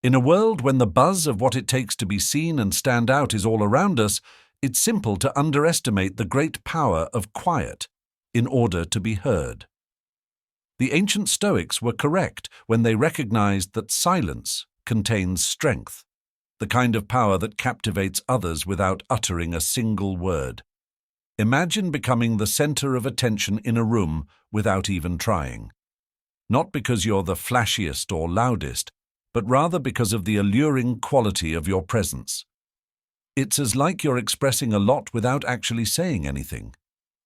In a world when the buzz of what it takes to be seen and stand out is all around us, it's simple to underestimate the great power of quiet in order to be heard. The ancient Stoics were correct when they recognized that silence contains strength, the kind of power that captivates others without uttering a single word. Imagine becoming the center of attention in a room without even trying. Not because you're the flashiest or loudest, but rather because of the alluring quality of your presence. It's as like you're expressing a lot without actually saying anything.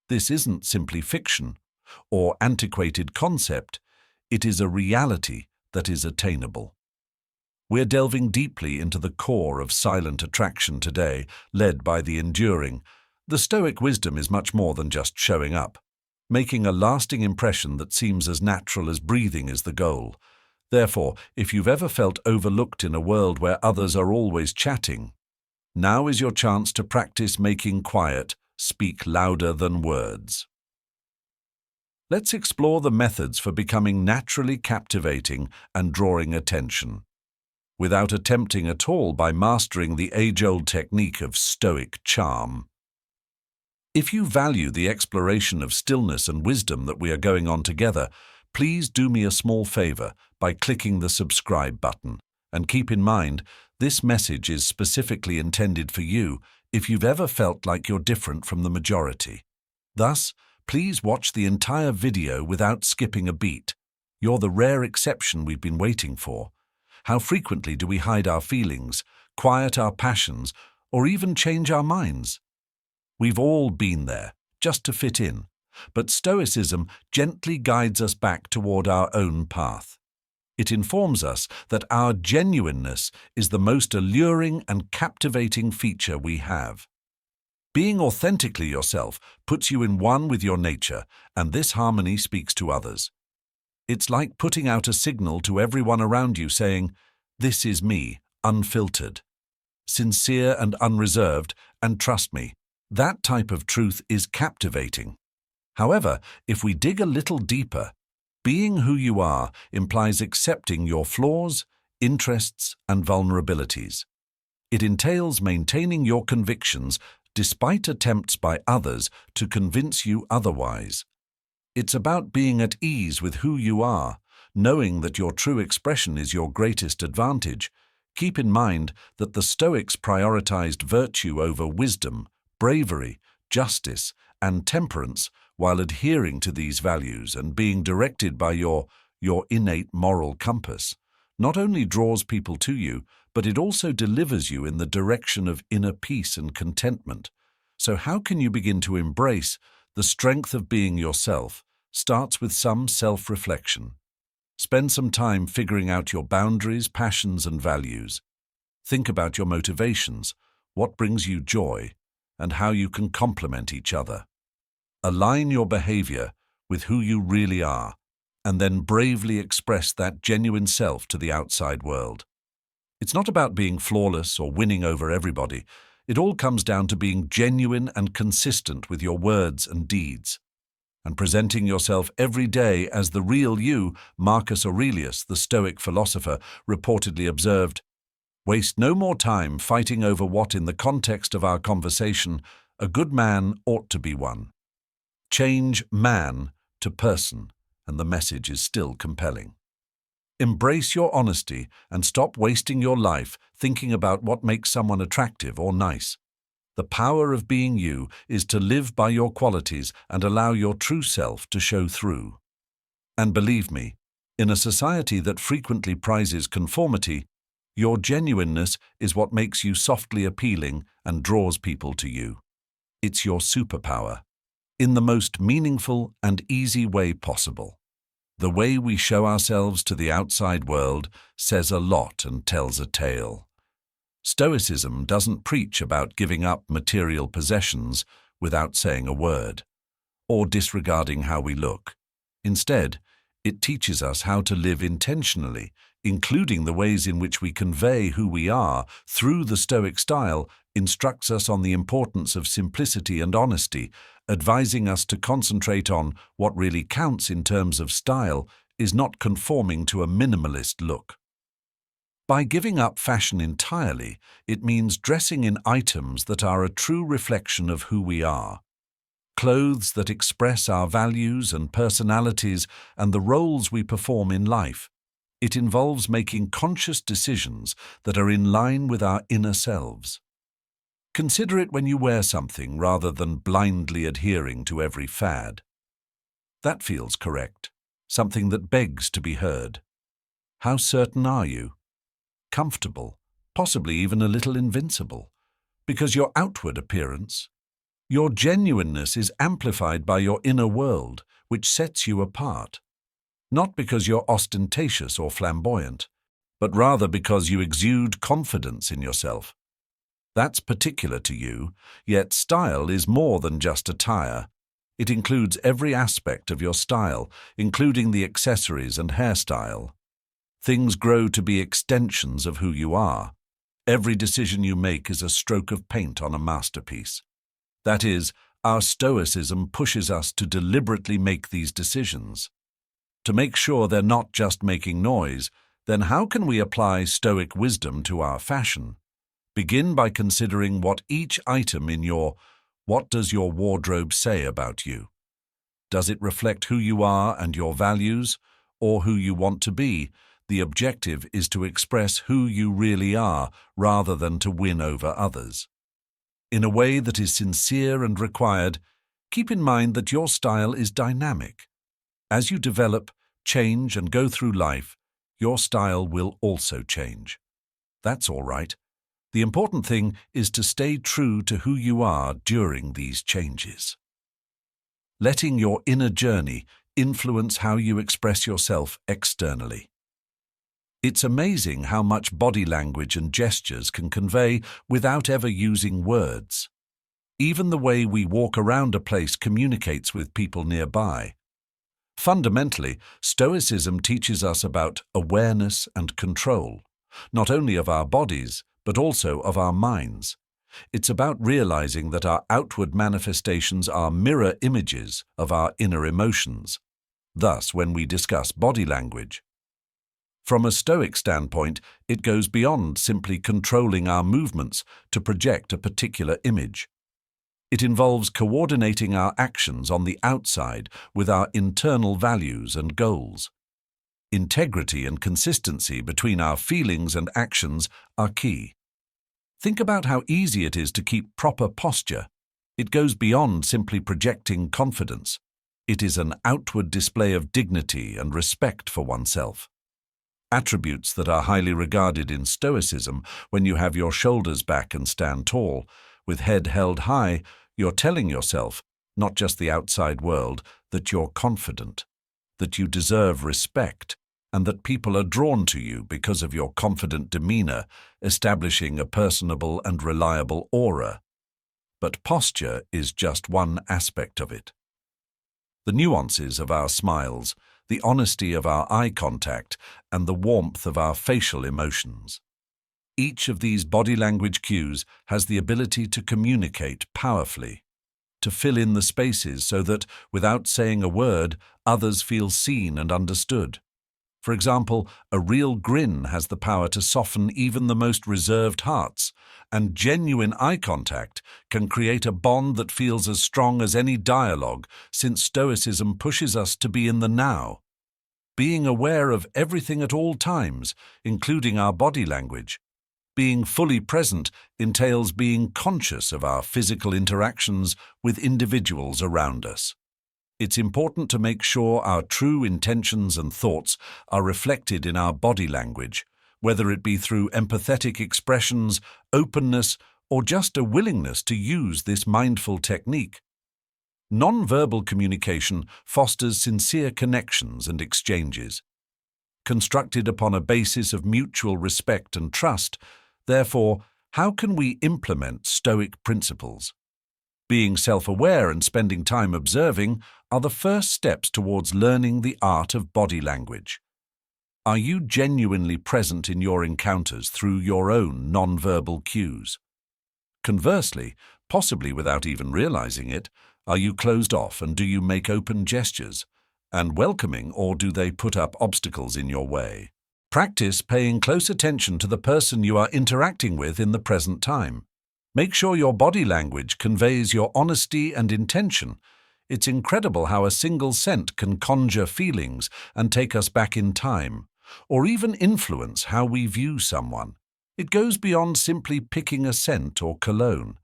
This isn't simply fiction or antiquated concept, it is a reality that is attainable. We're delving deeply into the core of silent attraction today, led by the enduring. The Stoic wisdom is much more than just showing up. Making a lasting impression that seems as natural as breathing is the goal. Therefore, if you've ever felt overlooked in a world where others are always chatting, now is your chance to practice making quiet speak louder than words. Let's explore the methods for becoming naturally captivating and drawing attention, without attempting at all by mastering the age-old technique of Stoic charm. If you value the exploration of stillness and wisdom that we are going on together, please do me a small favor by clicking the subscribe button. And keep in mind, this message is specifically intended for you if you've ever felt like you're different from the majority. Thus, please watch the entire video without skipping a beat. You're the rare exception we've been waiting for. How frequently do we hide our feelings, quiet our passions, or even change our minds? We've all been there, just to fit in, but Stoicism gently guides us back toward our own path. It informs us that our genuineness is the most alluring and captivating feature we have. Being authentically yourself puts you in one with your nature, and this harmony speaks to others. It's like putting out a signal to everyone around you saying, "This is me, unfiltered, sincere and unreserved, and trust me, that type of truth is captivating." However, if we dig a little deeper, being who you are implies accepting your flaws, interests, and vulnerabilities. It entails maintaining your convictions despite attempts by others to convince you otherwise. It's about being at ease with who you are, knowing that your true expression is your greatest advantage. Keep in mind that the Stoics prioritized virtue over wisdom, bravery, justice, and temperance while adhering to these values and being directed by your innate moral compass. Not only draws people to you, but it also delivers you in the direction of inner peace and contentment. So how can you begin to embrace the strength of being yourself? Starts with some self-reflection. Spend some time figuring out your boundaries, passions, and values. Think about your motivations, what brings you joy, and how you can complement each other. Align your behavior with who you really are, and then bravely express that genuine self to the outside world. It's not about being flawless or winning over everybody. It all comes down to being genuine and consistent with your words and deeds, and presenting yourself every day as the real you. Marcus Aurelius, the Stoic philosopher, reportedly observed, "Waste no more time fighting over what, in the context of our conversation, a good man ought to be one. Change man to person, and the message is still compelling." Embrace your honesty and stop wasting your life thinking about what makes someone attractive or nice. The power of being you is to live by your qualities and allow your true self to show through. And believe me, in a society that frequently prizes conformity, your genuineness is what makes you softly appealing and draws people to you. It's your superpower, in the most meaningful and easy way possible. The way we show ourselves to the outside world says a lot and tells a tale. Stoicism doesn't preach about giving up material possessions without saying a word, or disregarding how we look. Instead, it teaches us how to live intentionally, including the ways in which we convey who we are through the Stoic style, instructs us on the importance of simplicity and honesty, advising us to concentrate on what really counts in terms of style is not conforming to a minimalist look. By giving up fashion entirely, it means dressing in items that are a true reflection of who we are. Clothes that express our values and personalities and the roles we perform in life. It involves making conscious decisions that are in line with our inner selves. Consider it when you wear something rather than blindly adhering to every fad. That feels correct, something that begs to be heard. How certain are you? Comfortable, possibly even a little invincible, because your outward appearance, your genuineness is amplified by your inner world, which sets you apart. Not because you're ostentatious or flamboyant, but rather because you exude confidence in yourself. That's particular to you, yet style is more than just attire. It includes every aspect of your style, including the accessories and hairstyle. Things grow to be extensions of who you are. Every decision you make is a stroke of paint on a masterpiece. That is, our Stoicism pushes us to deliberately make these decisions. To make sure they're not just making noise, then how can we apply Stoic wisdom to our fashion? Begin by considering what each item in what does your wardrobe say about you? Does it reflect who you are and your values, or who you want to be? The objective is to express who you really are rather than to win over others. In a way that is sincere and required, keep in mind that your style is dynamic. As you develop, change, and go through life, your style will also change. That's all right. The important thing is to stay true to who you are during these changes. Letting your inner journey influence how you express yourself externally. It's amazing how much body language and gestures can convey without ever using words. Even the way we walk around a place communicates with people nearby. Fundamentally, Stoicism teaches us about awareness and control, not only of our bodies, but also of our minds. It's about realizing that our outward manifestations are mirror images of our inner emotions. Thus, when we discuss body language, from a Stoic standpoint, it goes beyond simply controlling our movements to project a particular image. It involves coordinating our actions on the outside with our internal values and goals. Integrity and consistency between our feelings and actions are key. Think about how easy it is to keep proper posture. It goes beyond simply projecting confidence. It is an outward display of dignity and respect for oneself. Attributes that are highly regarded in Stoicism. When you have your shoulders back and stand tall, with head held high, you're telling yourself, not just the outside world, that you're confident, that you deserve respect, and that people are drawn to you because of your confident demeanor, establishing a personable and reliable aura. But posture is just one aspect of it. The nuances of our smiles, the honesty of our eye contact, and the warmth of our facial emotions. Each of these body language cues has the ability to communicate powerfully, to fill in the spaces so that, without saying a word, others feel seen and understood. For example, a real grin has the power to soften even the most reserved hearts, and genuine eye contact can create a bond that feels as strong as any dialogue, since Stoicism pushes us to be in the now. Being aware of everything at all times, including our body language. Being fully present entails being conscious of our physical interactions with individuals around us. It's important to make sure our true intentions and thoughts are reflected in our body language, whether it be through empathetic expressions, openness, or just a willingness to use this mindful technique. Non-verbal communication fosters sincere connections and exchanges. Constructed upon a basis of mutual respect and trust, therefore, how can we implement Stoic principles? Being self-aware and spending time observing are the first steps towards learning the art of body language. Are you genuinely present in your encounters through your own non-verbal cues? Conversely, possibly without even realizing it, are you closed off and do you make open gestures and welcoming, or do they put up obstacles in your way? Practice paying close attention to the person you are interacting with in the present time. Make sure your body language conveys your honesty and intention. It's incredible how a single scent can conjure feelings and take us back in time, or even influence how we view someone. It goes beyond simply picking a scent or cologne.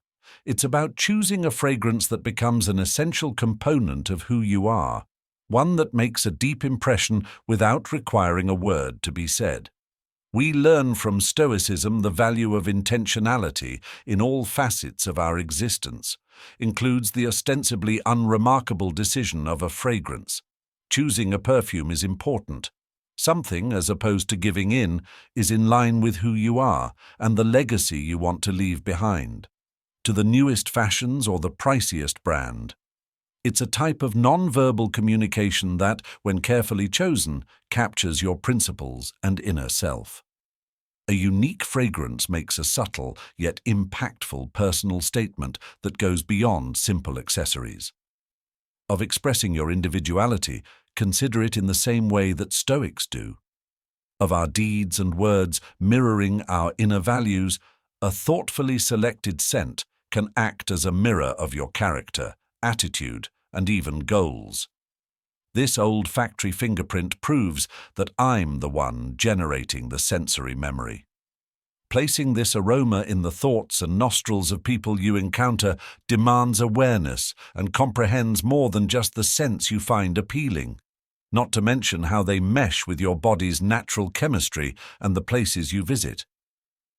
It's about choosing a fragrance that becomes an essential component of who you are, one that makes a deep impression without requiring a word to be said. We learn from Stoicism the value of intentionality in all facets of our existence, includes the ostensibly unremarkable decision of a fragrance. Choosing a perfume is important. Something, as opposed to giving in, is in line with who you are and the legacy you want to leave behind. To the newest fashions or the priciest brand. It's a type of non-verbal communication that, when carefully chosen, captures your principles and inner self. A unique fragrance makes a subtle yet impactful personal statement that goes beyond simple accessories. Of expressing your individuality, consider it in the same way that Stoics do. Of our deeds and words mirroring our inner values, a thoughtfully selected scent can act as a mirror of your character, attitude, and even goals. This olfactory fingerprint proves that I'm the one generating the sensory memory. Placing this aroma in the thoughts and nostrils of people you encounter demands awareness and comprehends more than just the scents you find appealing, not to mention how they mesh with your body's natural chemistry and the places you visit.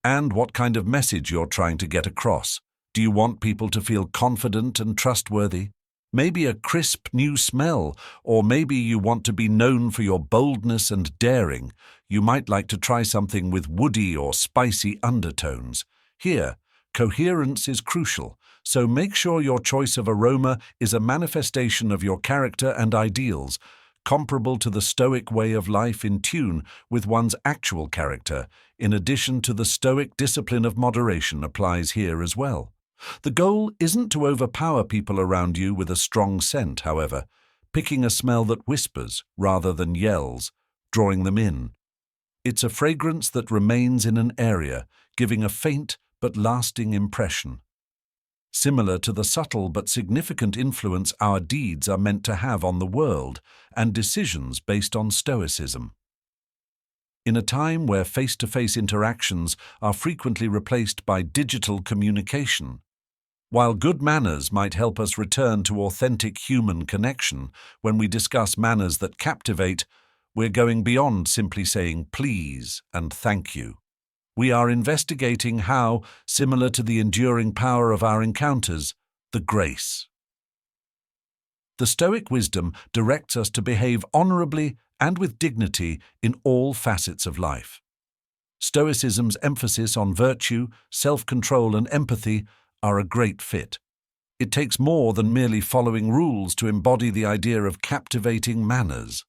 And what kind of message you're trying to get across. Do you want people to feel confident and trustworthy? Maybe a crisp new smell, or maybe you want to be known for your boldness and daring. You might like to try something with woody or spicy undertones. Here, coherence is crucial, so make sure your choice of aroma is a manifestation of your character and ideals, comparable to the Stoic way of life in tune with one's actual character, in addition to the Stoic discipline of moderation applies here as well. The goal isn't to overpower people around you with a strong scent, however, picking a smell that whispers rather than yells, drawing them in. It's a fragrance that remains in an area, giving a faint but lasting impression. Similar to the subtle but significant influence our deeds are meant to have on the world and decisions based on Stoicism. In a time where face-to-face interactions are frequently replaced by digital communication, while good manners might help us return to authentic human connection when we discuss manners that captivate, we're going beyond simply saying please and thank you. We are investigating how, similar to the enduring power of our encounters, the grace. The Stoic wisdom directs us to behave honorably and with dignity in all facets of life. Stoicism's emphasis on virtue, self-control, and empathy are a great fit. It takes more than merely following rules to embody the idea of captivating manners.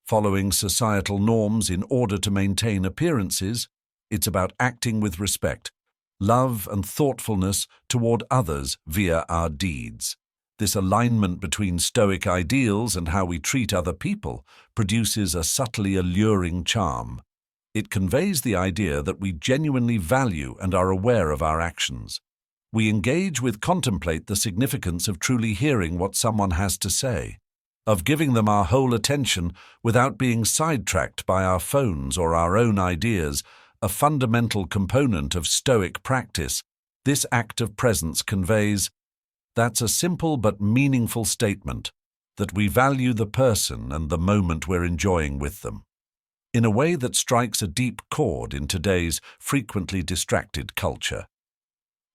Following societal norms in order to maintain appearances, it's about acting with respect, love, and thoughtfulness toward others via our deeds. This alignment between Stoic ideals and how we treat other people produces a subtly alluring charm. It conveys the idea that we genuinely value and are aware of our actions. We engage with contemplate the significance of truly hearing what someone has to say, of giving them our whole attention without being sidetracked by our phones or our own ideas, a fundamental component of Stoic practice. This act of presence conveys, that's a simple but meaningful statement, that we value the person and the moment we're enjoying with them, in a way that strikes a deep chord in today's frequently distracted culture.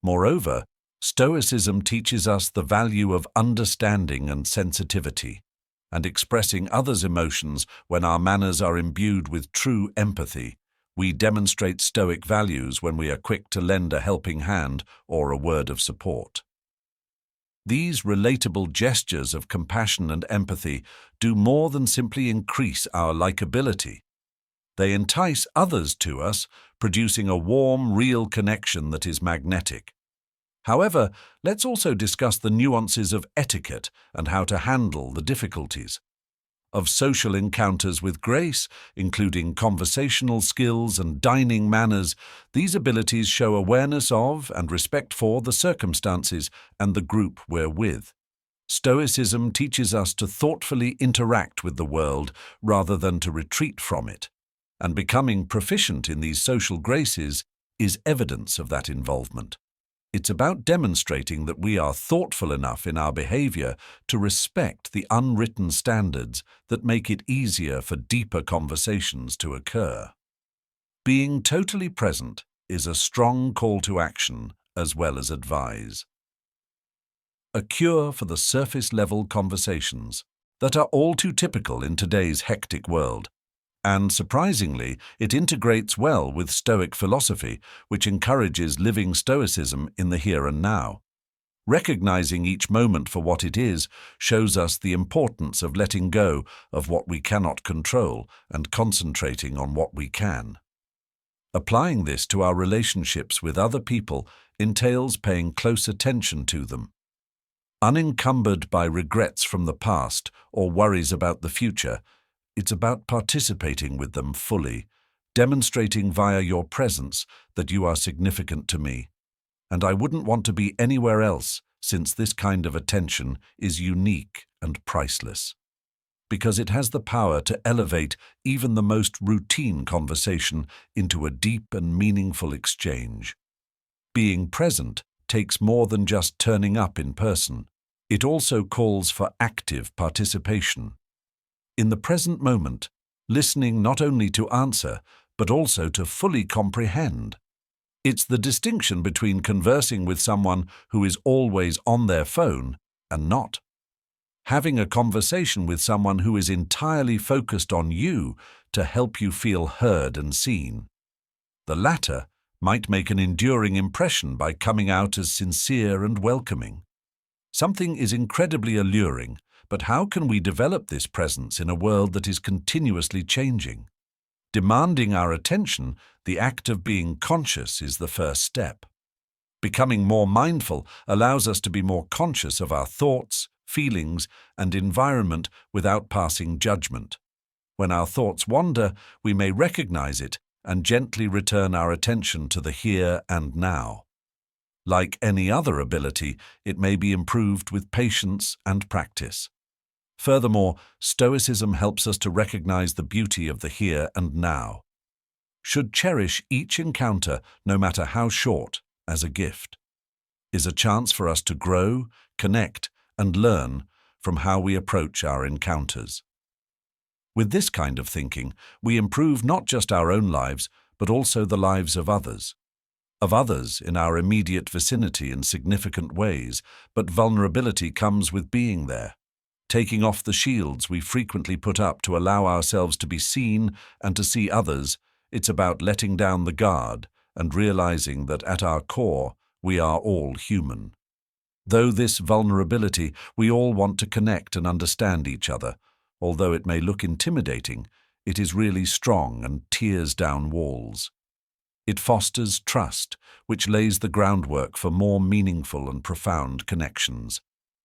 Moreover, Stoicism teaches us the value of understanding and sensitivity, and expressing others' emotions when our manners are imbued with true empathy. We demonstrate Stoic values when we are quick to lend a helping hand or a word of support. These relatable gestures of compassion and empathy do more than simply increase our likability. They entice others to us, producing a warm, real connection that is magnetic. However, let's also discuss the nuances of etiquette and how to handle the difficulties. of social encounters with grace, including conversational skills and dining manners. These abilities show awareness of and respect for the circumstances and the group we're with. Stoicism teaches us to thoughtfully interact with the world rather than to retreat from it, and becoming proficient in these social graces is evidence of that involvement. It's about demonstrating that we are thoughtful enough in our behavior to respect the unwritten standards that make it easier for deeper conversations to occur. Being totally present is a strong call to action as well as advise. A cure for the surface-level conversations that are all too typical in today's hectic world. And surprisingly, it integrates well with Stoic philosophy, which encourages living Stoicism in the here and now. Recognizing each moment for what it is shows us the importance of letting go of what we cannot control and concentrating on what we can. Applying this to our relationships with other people entails paying close attention to them. Unencumbered by regrets from the past or worries about the future, it's about participating with them fully, demonstrating via your presence that you are significant to me, and I wouldn't want to be anywhere else since this kind of attention is unique and priceless, because it has the power to elevate even the most routine conversation into a deep and meaningful exchange. Being present takes more than just turning up in person. It also calls for active participation. In the present moment, listening not only to answer, but also to fully comprehend. It's the distinction between conversing with someone who is always on their phone and not. Having a conversation with someone who is entirely focused on you to help you feel heard and seen. The latter might make an enduring impression by coming out as sincere and welcoming. Something is incredibly alluring, but how can we develop this presence in a world that is continuously changing? Demanding our attention, the act of being conscious is the first step. Becoming more mindful allows us to be more conscious of our thoughts, feelings, and environment without passing judgment. When our thoughts wander, we may recognize it and gently return our attention to the here and now. Like any other ability, it may be improved with patience and practice. Furthermore, Stoicism helps us to recognize the beauty of the here and now. Should cherish each encounter, no matter how short, as a gift. Is a chance for us to grow, connect, and learn from how we approach our encounters. With this kind of thinking, we improve not just our own lives, but also the lives of others. Of others in our immediate vicinity in significant ways, but vulnerability comes with being there. Taking off the shields we frequently put up to allow ourselves to be seen and to see others, it's about letting down the guard and realizing that at our core, we are all human. Though this vulnerability, we all want to connect and understand each other. Although it may look intimidating, it is really strong and tears down walls. It fosters trust, which lays the groundwork for more meaningful and profound connections.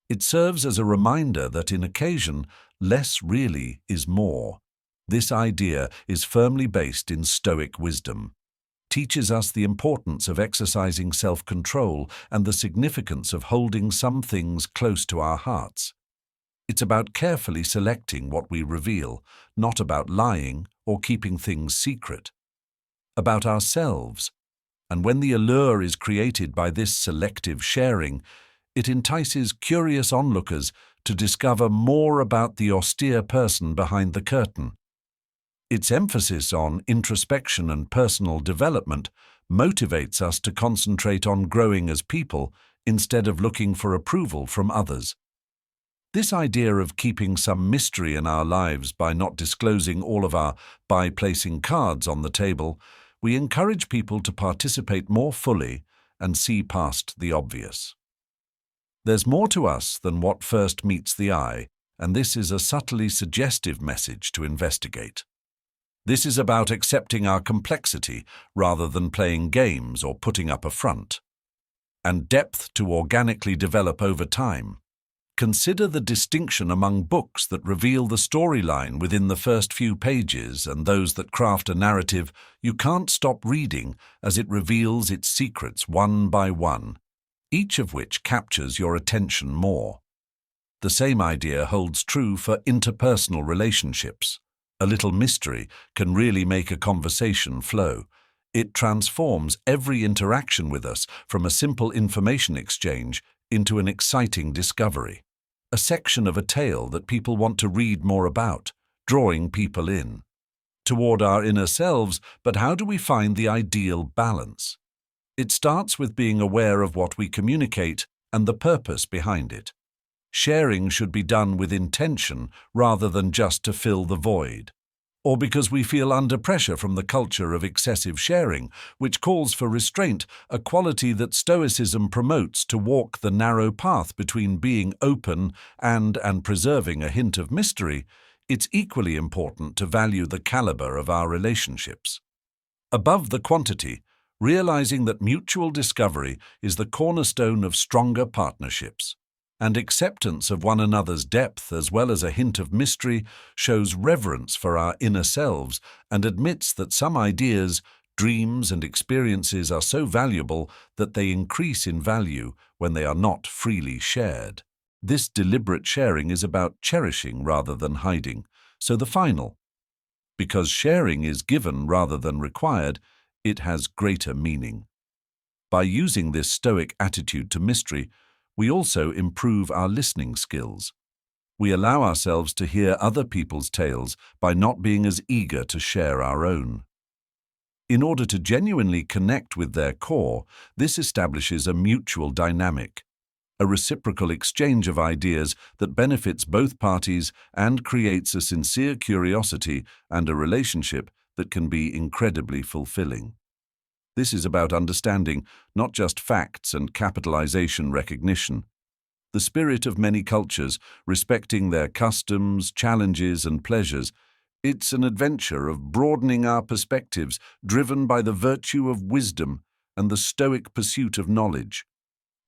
It serves as a reminder that in occasion, less really is more. This idea is firmly based in Stoic wisdom. Teaches us the importance of exercising self-control and the significance of holding some things close to our hearts. It's about carefully selecting what we reveal, not about lying or keeping things secret. About ourselves. And when the allure is created by this selective sharing, it entices curious onlookers to discover more about the austere person behind the curtain. Its emphasis on introspection and personal development motivates us to concentrate on growing as people instead of looking for approval from others. This idea of keeping some mystery in our lives by not disclosing all of by placing cards on the table, we encourage people to participate more fully and see past the obvious. There's more to us than what first meets the eye, and this is a subtly suggestive message to investigate. This is about accepting our complexity rather than playing games or putting up a front, and depth to organically develop over time. Consider the distinction among books that reveal the storyline within the first few pages and those that craft a narrative you can't stop reading as it reveals its secrets one by one, each of which captures your attention more. The same idea holds true for interpersonal relationships. A little mystery can really make a conversation flow. It transforms every interaction with us from a simple information exchange into an exciting discovery, a section of a tale that people want to read more about, drawing people in toward our inner selves. But how do we find the ideal balance? It starts with being aware of what we communicate and the purpose behind it. Sharing should be done with intention rather than just to fill the void, or because we feel under pressure from the culture of excessive sharing, which calls for restraint, a quality that Stoicism promotes to walk the narrow path between being open and preserving a hint of mystery. It's equally important to value the caliber of our relationships. Above the quantity, realizing that mutual discovery is the cornerstone of stronger partnerships. And acceptance of one another's depth as well as a hint of mystery shows reverence for our inner selves and admits that some ideas, dreams, and experiences are so valuable that they increase in value when they are not freely shared. This deliberate sharing is about cherishing rather than hiding. So the final, because sharing is given rather than required, it has greater meaning. By using this Stoic attitude to mystery, we also improve our listening skills. We allow ourselves to hear other people's tales by not being as eager to share our own. In order to genuinely connect with their core, this establishes a mutual dynamic, a reciprocal exchange of ideas that benefits both parties and creates a sincere curiosity and a relationship that can be incredibly fulfilling. This is about understanding not just facts and capitalization recognition. The spirit of many cultures, respecting their customs, challenges, and pleasures. It's an adventure of broadening our perspectives, driven by the virtue of wisdom and the Stoic pursuit of knowledge.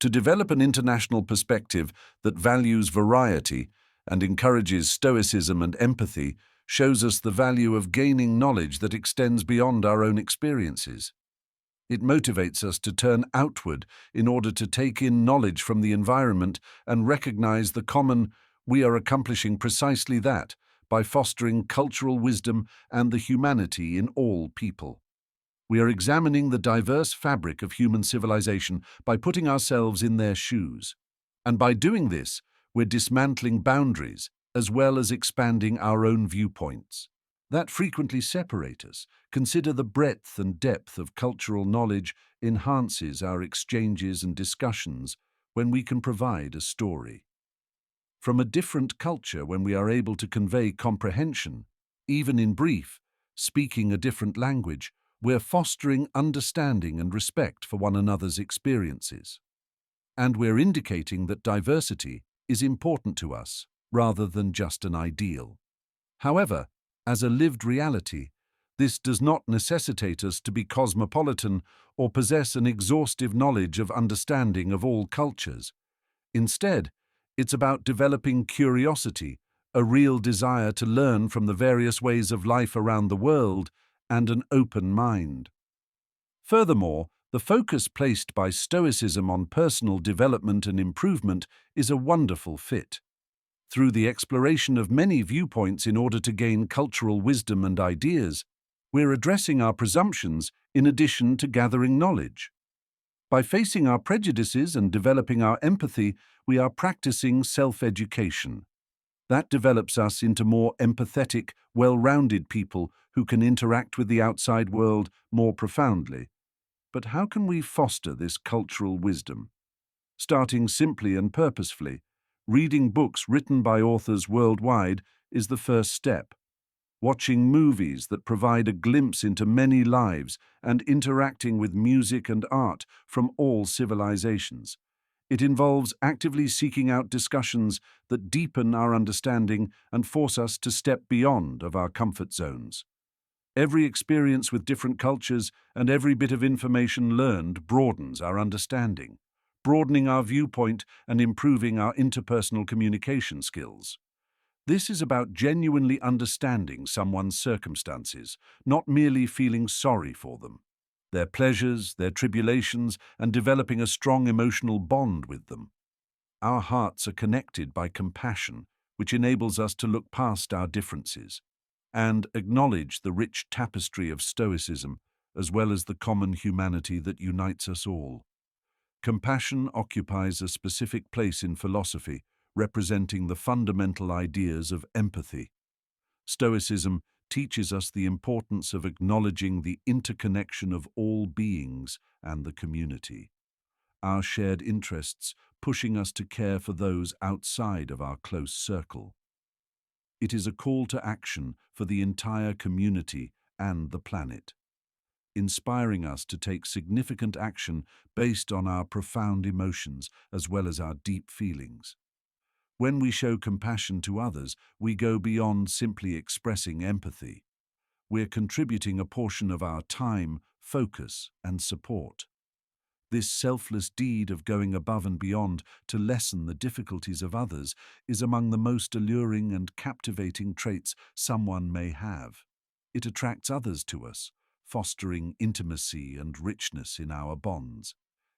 To develop an international perspective that values variety and encourages stoicism and empathy shows us the value of gaining knowledge that extends beyond our own experiences. It motivates us to turn outward in order to take in knowledge from the environment and recognize the common. We are accomplishing precisely that by fostering cultural wisdom and the humanity in all people. We are examining the diverse fabric of human civilization by putting ourselves in their shoes. And by doing this, we're dismantling boundaries as well as expanding our own viewpoints that frequently separate us. Consider the breadth and depth of cultural knowledge enhances our exchanges and discussions when we can provide a story from a different culture, when we are able to convey comprehension, even in brief, speaking a different language. We're fostering understanding and respect for one another's experiences. And we're indicating that diversity is important to us rather than just an ideal. However, as a lived reality, this does not necessitate us to be cosmopolitan or possess an exhaustive knowledge of understanding of all cultures. Instead, it's about developing curiosity, a real desire to learn from the various ways of life around the world, and an open mind. Furthermore, the focus placed by Stoicism on personal development and improvement is a wonderful fit. Through the exploration of many viewpoints in order to gain cultural wisdom and ideas, we're addressing our presumptions in addition to gathering knowledge. By facing our prejudices and developing our empathy, we are practicing self-education. That develops us into more empathetic, well-rounded people who can interact with the outside world more profoundly. But how can we foster this cultural wisdom? Starting simply and purposefully, reading books written by authors worldwide is the first step. Watching movies that provide a glimpse into many lives and interacting with music and art from all civilizations. It involves actively seeking out discussions that deepen our understanding and force us to step beyond of our comfort zones. Every experience with different cultures and every bit of information learned broadens our understanding, broadening our viewpoint and improving our interpersonal communication skills. This is about genuinely understanding someone's circumstances, not merely feeling sorry for them, their pleasures, their tribulations, and developing a strong emotional bond with them. Our hearts are connected by compassion, which enables us to look past our differences and acknowledge the rich tapestry of Stoicism, as well as the common humanity that unites us all. Compassion occupies a specific place in philosophy, representing the fundamental ideas of empathy. Stoicism teaches us the importance of acknowledging the interconnection of all beings and the community. Our shared interests pushing us to care for those outside of our close circle. It is a call to action for the entire community and the planet, inspiring us to take significant action based on our profound emotions as well as our deep feelings. When we show compassion to others, we go beyond simply expressing empathy. We're contributing a portion of our time, focus, and support. This selfless deed of going above and beyond to lessen the difficulties of others is among the most alluring and captivating traits someone may have. It attracts others to us, fostering intimacy and richness in our bonds.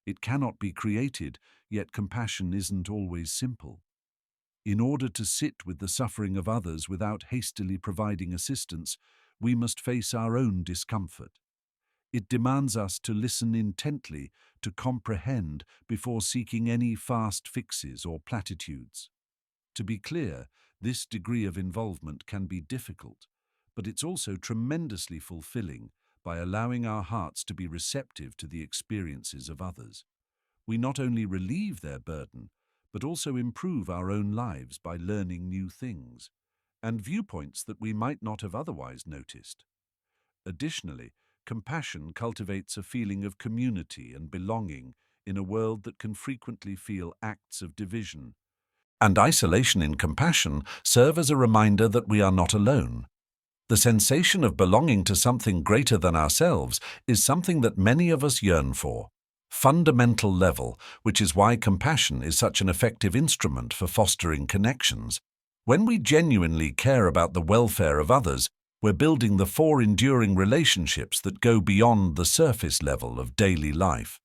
It cannot be created, yet compassion isn't always simple. In order to sit with the suffering of others without hastily providing assistance, we must face our own discomfort. It demands us to listen intently, to comprehend before seeking any fast fixes or platitudes. To be clear, this degree of involvement can be difficult, but it's also tremendously fulfilling by allowing our hearts to be receptive to the experiences of others. We not only relieve their burden, but also improve our own lives by learning new things and viewpoints that we might not have otherwise noticed. Additionally, compassion cultivates a feeling of community and belonging in a world that can frequently feel acts of division. And isolation in compassion serve as a reminder that we are not alone. The sensation of belonging to something greater than ourselves is something that many of us yearn for. Fundamental level, which is why compassion is such an effective instrument for fostering connections. When we genuinely care about the welfare of others, we're building the four enduring relationships that go beyond the surface level of daily life.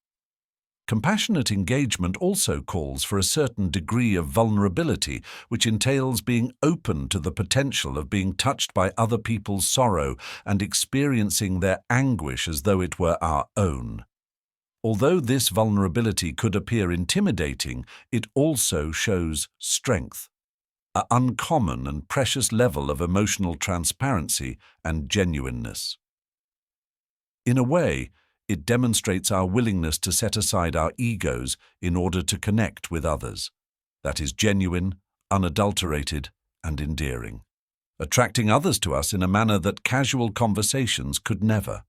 Compassionate engagement also calls for a certain degree of vulnerability, which entails being open to the potential of being touched by other people's sorrow and experiencing their anguish as though it were our own. Although this vulnerability could appear intimidating, it also shows strength, an uncommon and precious level of emotional transparency and genuineness. In a way, it demonstrates our willingness to set aside our egos in order to connect with others. That is genuine, unadulterated, and endearing, attracting others to us in a manner that casual conversations could never.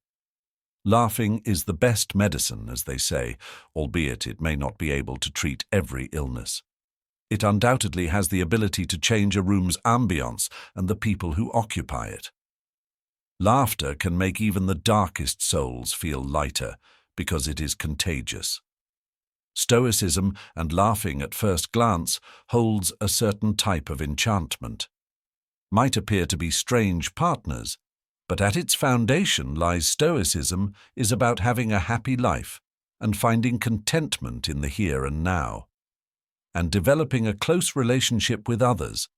Laughing is the best medicine, as they say, albeit it may not be able to treat every illness. It undoubtedly has the ability to change a room's ambience and the people who occupy it. Laughter can make even the darkest souls feel lighter because it is contagious. Stoicism and laughing at first glance holds a certain type of enchantment. Might appear to be strange partners, but at its foundation lies Stoicism is about having a happy life and finding contentment in the here and now, and developing a close relationship with others,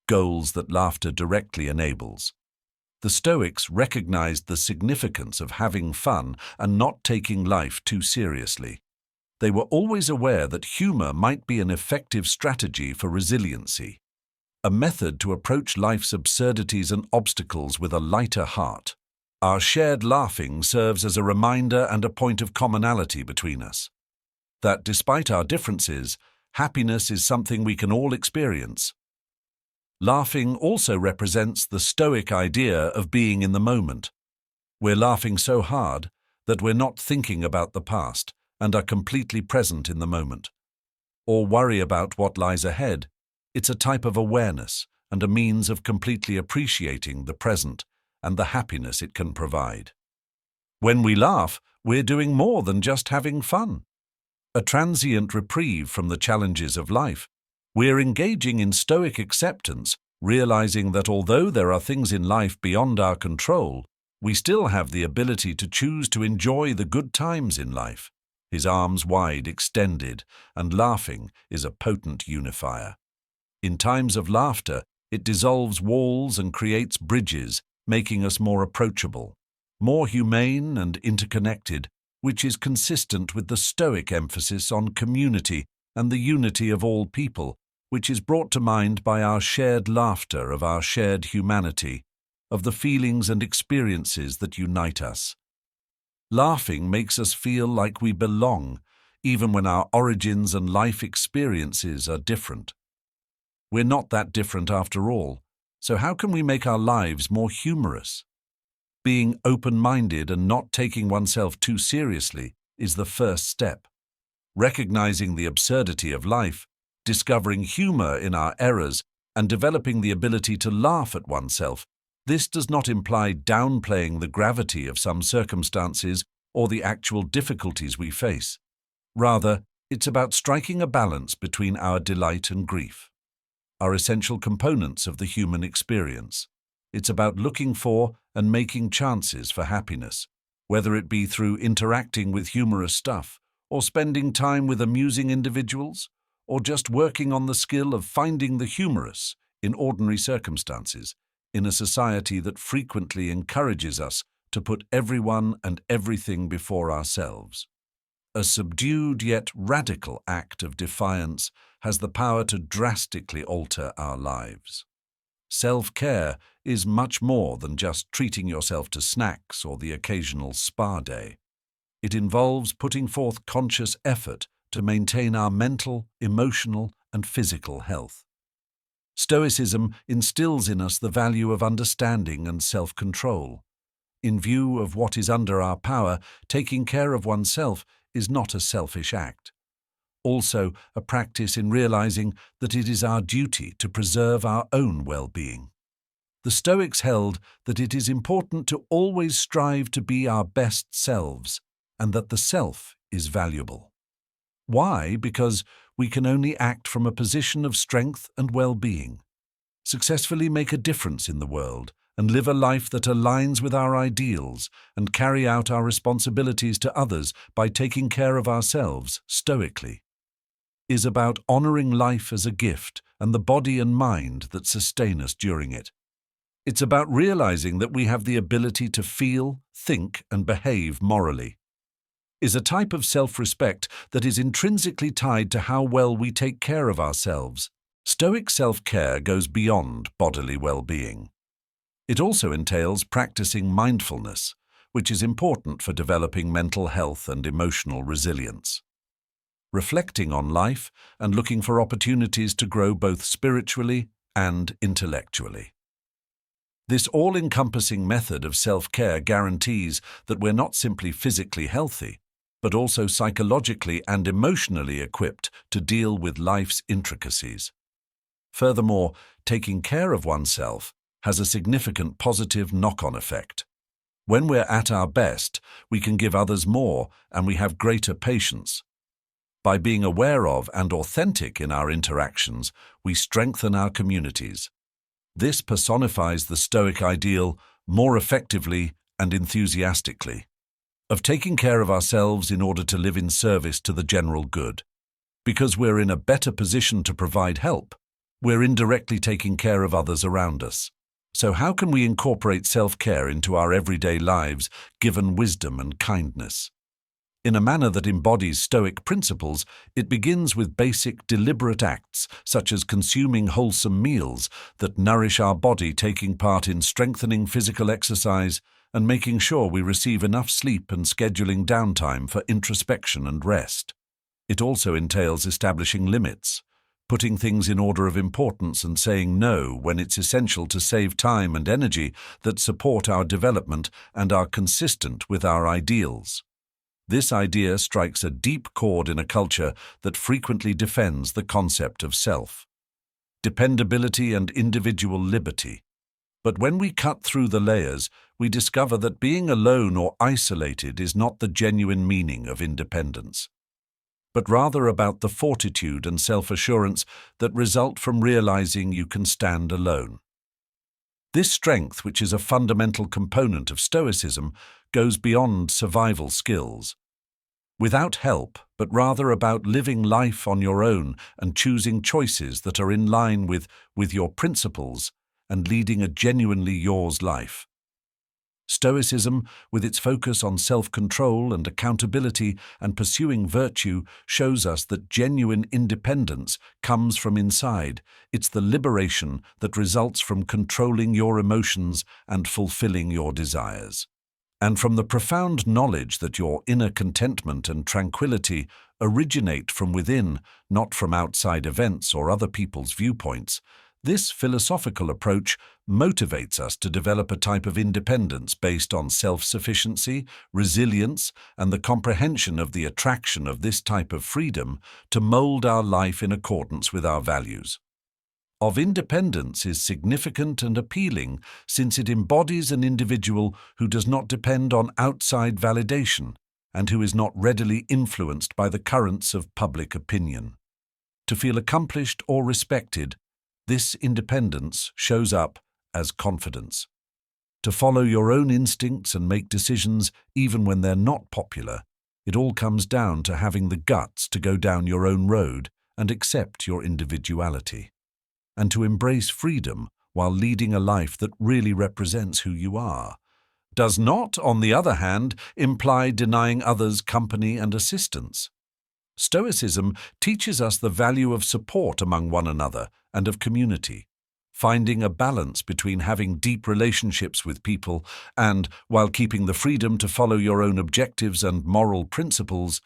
goals that laughter directly enables. The Stoics recognized the significance of having fun and not taking life too seriously. They were always aware that humor might be an effective strategy for resiliency, a method to approach life's absurdities and obstacles with a lighter heart. Our shared laughing serves as a reminder and a point of commonality between us, that despite our differences, happiness is something we can all experience. Laughing also represents the Stoic idea of being in the moment. We're laughing so hard that we're not thinking about the past and are completely present in the moment, or worry about what lies ahead. It's a type of awareness and a means of completely appreciating the present and the happiness it can provide. When we laugh, we're doing more than just having fun. a transient reprieve from the challenges of life. We're engaging in Stoic acceptance, realizing that although there are things in life beyond our control, we still have the ability to choose to enjoy the good times in life. His arms wide extended, and laughing is a potent unifier. In times of laughter, it dissolves walls and creates bridges, making us more approachable, more humane and interconnected, which is consistent with the Stoic emphasis on community and the unity of all people, which is brought to mind by our shared laughter of our shared humanity, of the feelings and experiences that unite us. Laughing makes us feel like we belong, even when our origins and life experiences are different. We're not that different after all, so how can we make our lives more humorous? Being open-minded and not taking oneself too seriously is the first step. Recognizing the absurdity of life, discovering humor in our errors, and developing the ability to laugh at oneself. This does not imply downplaying the gravity of some circumstances or the actual difficulties we face. Rather, it's about striking a balance between our delight and grief, are essential components of the human experience. It's about looking for and making chances for happiness, whether it be through interacting with humorous stuff, or spending time with amusing individuals, or just working on the skill of finding the humorous in ordinary circumstances, in a society that frequently encourages us to put everyone and everything before ourselves. A subdued yet radical act of defiance has the power to drastically alter our lives. Self-care is much more than just treating yourself to snacks or the occasional spa day. It involves putting forth conscious effort to maintain our mental, emotional, and physical health. Stoicism instills in us the value of understanding and self-control. In view of what is under our power, taking care of oneself is not a selfish act. Also, a practice in realizing that it is our duty to preserve our own well-being. The Stoics held that it is important to always strive to be our best selves, and that the self is valuable. Why? Because we can only act from a position of strength and well-being, successfully make a difference in the world, and live a life that aligns with our ideals, and carry out our responsibilities to others by taking care of ourselves stoically, is about honoring life as a gift and the body and mind that sustain us during it. It's about realizing that we have the ability to feel, think, and behave morally. Is a type of self-respect that is intrinsically tied to how well we take care of ourselves. Stoic self-care goes beyond bodily well-being. It also entails practicing mindfulness, which is important for developing mental health and emotional resilience. Reflecting on life and looking for opportunities to grow both spiritually and intellectually. This all-encompassing method of self-care guarantees that we're not simply physically healthy, but also psychologically and emotionally equipped to deal with life's intricacies. Furthermore, taking care of oneself has a significant positive knock-on effect. When we're at our best, we can give others more and we have greater patience. By being aware of and authentic in our interactions, we strengthen our communities. This personifies the Stoic ideal more effectively and enthusiastically, of taking care of ourselves in order to live in service to the general good. Because we're in a better position to provide help, we're indirectly taking care of others around us. So how can we incorporate self-care into our everyday lives, given wisdom and kindness? In a manner that embodies Stoic principles, it begins with basic, deliberate acts, such as consuming wholesome meals that nourish our body, taking part in strengthening physical exercise, and making sure we receive enough sleep and scheduling downtime for introspection and rest. It also entails establishing limits, putting things in order of importance and saying no when it's essential to save time and energy that support our development and are consistent with our ideals. This idea strikes a deep chord in a culture that frequently defends the concept of self, dependability and individual liberty. But when we cut through the layers, we discover that being alone or isolated is not the genuine meaning of independence. but rather about the fortitude and self-assurance that result from realizing you can stand alone. This strength, which is a fundamental component of Stoicism, goes beyond survival skills. Without help, but rather about living life on your own and choosing choices that are in line with your principles and leading a genuinely yours life. Stoicism, with its focus on self-control and accountability and pursuing virtue, shows us that genuine independence comes from inside. It's the liberation that results from controlling your emotions and fulfilling your desires. And from the profound knowledge that your inner contentment and tranquility originate from within, not from outside events or other people's viewpoints, this philosophical approach motivates us to develop a type of independence based on self-sufficiency, resilience, and the comprehension of the attraction of this type of freedom to mold our life in accordance with our values. Of independence is significant and appealing since it embodies an individual who does not depend on outside validation and who is not readily influenced by the currents of public opinion. To feel accomplished or respected, this independence shows up as confidence. To follow your own instincts and make decisions even when they're not popular, it all comes down to having the guts to go down your own road and accept your individuality, and to embrace freedom while leading a life that really represents who you are. Does not, on the other hand, imply denying others company and assistance. Stoicism teaches us the value of support among one another and of community, finding a balance between having deep relationships with people and, while keeping the freedom to follow your own objectives and moral principles,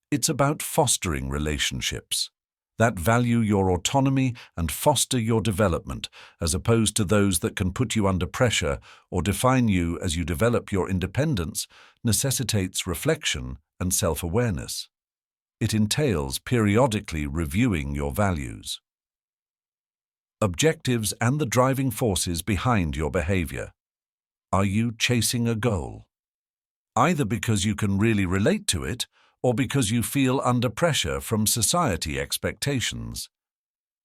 it's about fostering relationships that value your autonomy and foster your development, as opposed to those that can put you under pressure or define you as you develop your independence, necessitates reflection and self-awareness. It entails periodically reviewing your values, objectives, and the driving forces behind your behavior. Are you chasing a goal? Either because you can really relate to it, or because you feel under pressure from society expectations.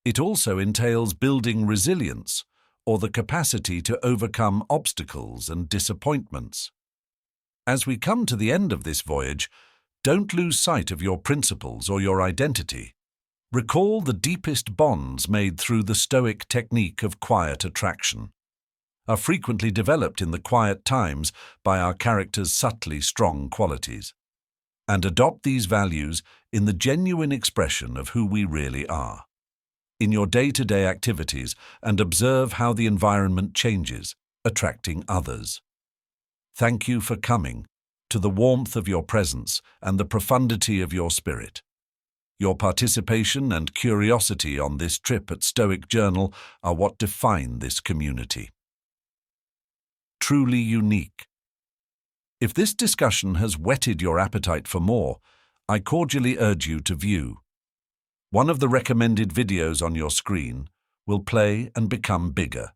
It also entails building resilience, or the capacity to overcome obstacles and disappointments. As we come to the end of this voyage, don't lose sight of your principles or your identity. Recall the deepest bonds made through the Stoic technique of quiet attraction, are frequently developed in the quiet times by our character's subtly strong qualities, and adopt these values in the genuine expression of who we really are, in your day-to-day activities, and observe how the environment changes, attracting others. Thank you for coming, to the warmth of your presence and the profundity of your spirit. Your participation and curiosity on this trip at Stoic Journal are what define this community. Truly unique. If this discussion has whetted your appetite for more, I cordially urge you to view. One of the recommended videos on your screen will play and become bigger,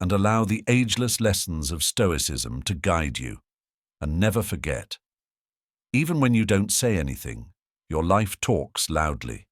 and allow the ageless lessons of Stoicism to guide you. And never forget, even when you don't say anything, your life talks loudly.